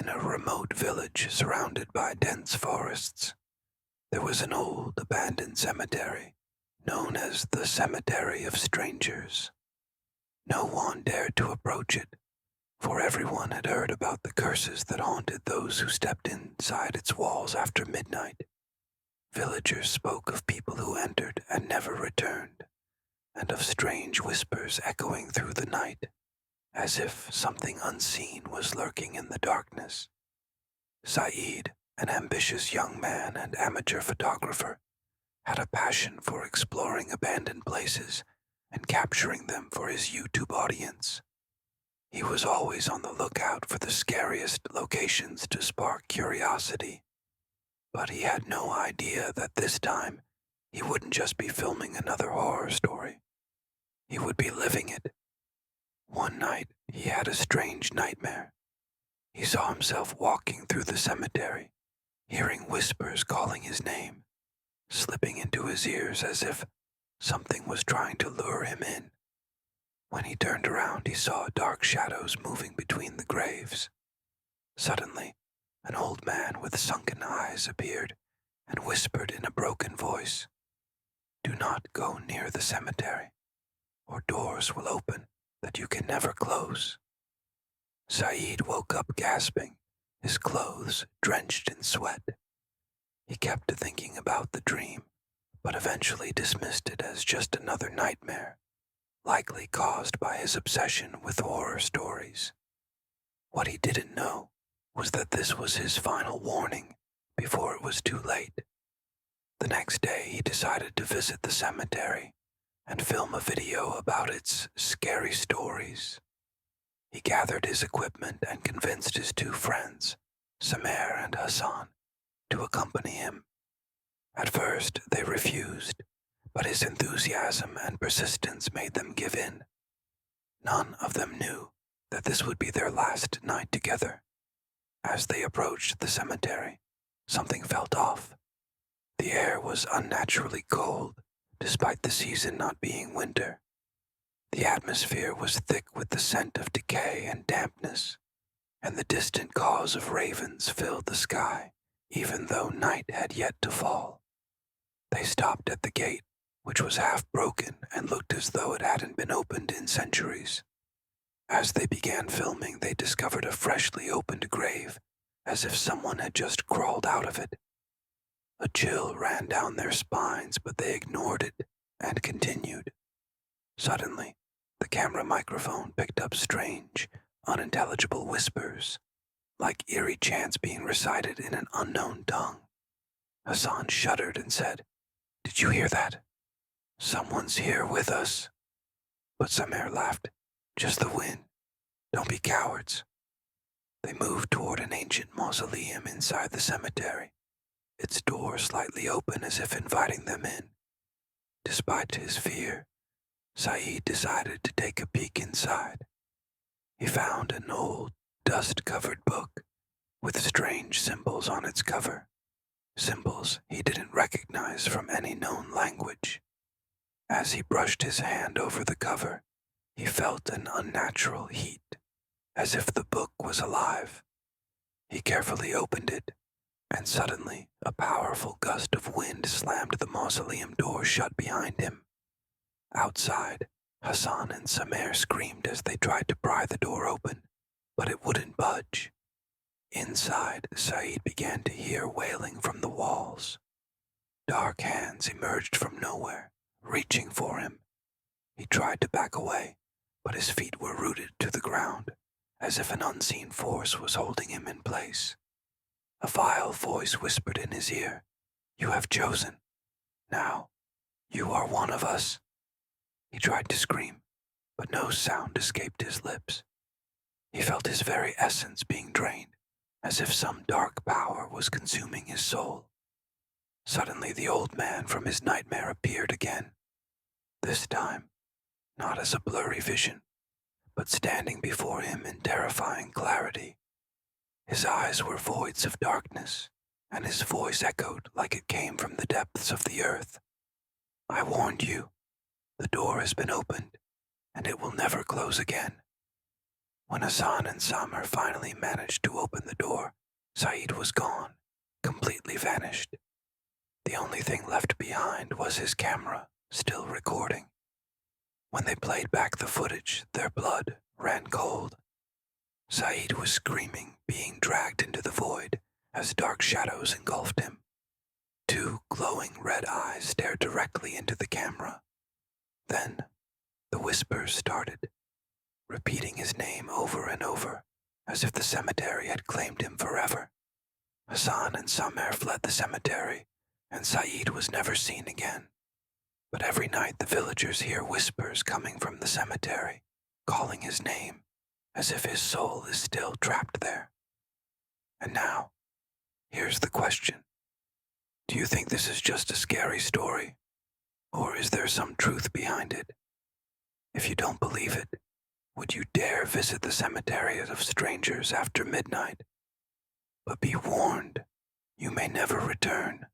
In a remote village surrounded by dense forests, there was an old abandoned cemetery known as the Cemetery of Strangers. No one dared to approach it, for everyone had heard about the curses that haunted those who stepped inside its walls after midnight. Villagers spoke of people who entered and never returned, and of strange whispers echoing through the night, as if something unseen was lurking in the darkness. Saeed, an ambitious young man and amateur photographer, had a passion for exploring abandoned places and capturing them for his YouTube audience. He was always on the lookout for the scariest locations to spark curiosity, but he had no idea that this time he wouldn't just be filming another horror story. He would be living it. One night, he had a strange nightmare. He saw himself walking through the cemetery, hearing whispers calling his name, slipping into his ears as if something was trying to lure him in. When he turned around, he saw dark shadows moving between the graves. Suddenly, an old man with sunken eyes appeared and whispered in a broken voice, "Do not go near the cemetery, or doors will open that you can never close." Saeed woke up gasping, his clothes drenched in sweat. He kept thinking about the dream, but eventually dismissed it as just another nightmare, likely caused by his obsession with horror stories. What he didn't know was that this was his final warning before it was too late. The next day, he decided to visit the cemetery and film a video about its scary stories. He gathered his equipment and convinced his two friends, Samer and Hassan, to accompany him. At first, they refused, but his enthusiasm and persistence made them give in. None of them knew that this would be their last night together. As they approached the cemetery, something felt off. The air was unnaturally cold, despite the season not being winter. The atmosphere was thick with the scent of decay and dampness, and the distant caws of ravens filled the sky, even though night had yet to fall. They stopped at the gate, which was half broken and looked as though it hadn't been opened in centuries. As they began filming, they discovered a freshly opened grave, as if someone had just crawled out of it. A chill ran down their spines, but they ignored it and continued. Suddenly, the camera microphone picked up strange, unintelligible whispers, like eerie chants being recited in an unknown tongue. Hassan shuddered and said, "Did you hear that? Someone's here with us." But Samer laughed. "Just the wind. Don't be cowards." They moved toward an ancient mausoleum inside the cemetery, its door slightly open as if inviting them in. Despite his fear, Saeed decided to take a peek inside. He found an old, dust-covered book with strange symbols on its cover, symbols he didn't recognize from any known language. As he brushed his hand over the cover, he felt an unnatural heat, as if the book was alive. He carefully opened it, and suddenly a powerful gust of wind slammed the mausoleum door shut behind him. Outside, Hassan and Samer screamed as they tried to pry the door open, but it wouldn't budge. Inside, Saeed began to hear wailing from the walls. Dark hands emerged from nowhere, reaching for him. He tried to back away, but his feet were rooted to the ground, as if an unseen force was holding him in place. A vile voice whispered in his ear, "You have chosen. Now, you are one of us." He tried to scream, but no sound escaped his lips. He felt his very essence being drained, as if some dark power was consuming his soul. Suddenly the old man from his nightmare appeared again. This time, not as a blurry vision, but standing before him in terrifying clarity. His eyes were voids of darkness, and his voice echoed like it came from the depths of the earth. "I warned you. The door has been opened, and it will never close again." When Hassan and Samer finally managed to open the door, Saeed was gone, completely vanished. The only thing left behind was his camera, still recording. When they played back the footage, their blood ran cold. Saeed was screaming, being dragged into the void as dark shadows engulfed him. Two glowing red eyes stared directly into the camera. Then, the whispers started, repeating his name over and over, as if the cemetery had claimed him forever. Hassan and Samer fled the cemetery, and Saeed was never seen again. But every night the villagers hear whispers coming from the cemetery, calling his name, as if his soul is still trapped there. And now, here's the question. Do you think this is just a scary story, or is there some truth behind it? If you don't believe it, would you dare visit the cemetery of strangers after midnight? But be warned, you may never return.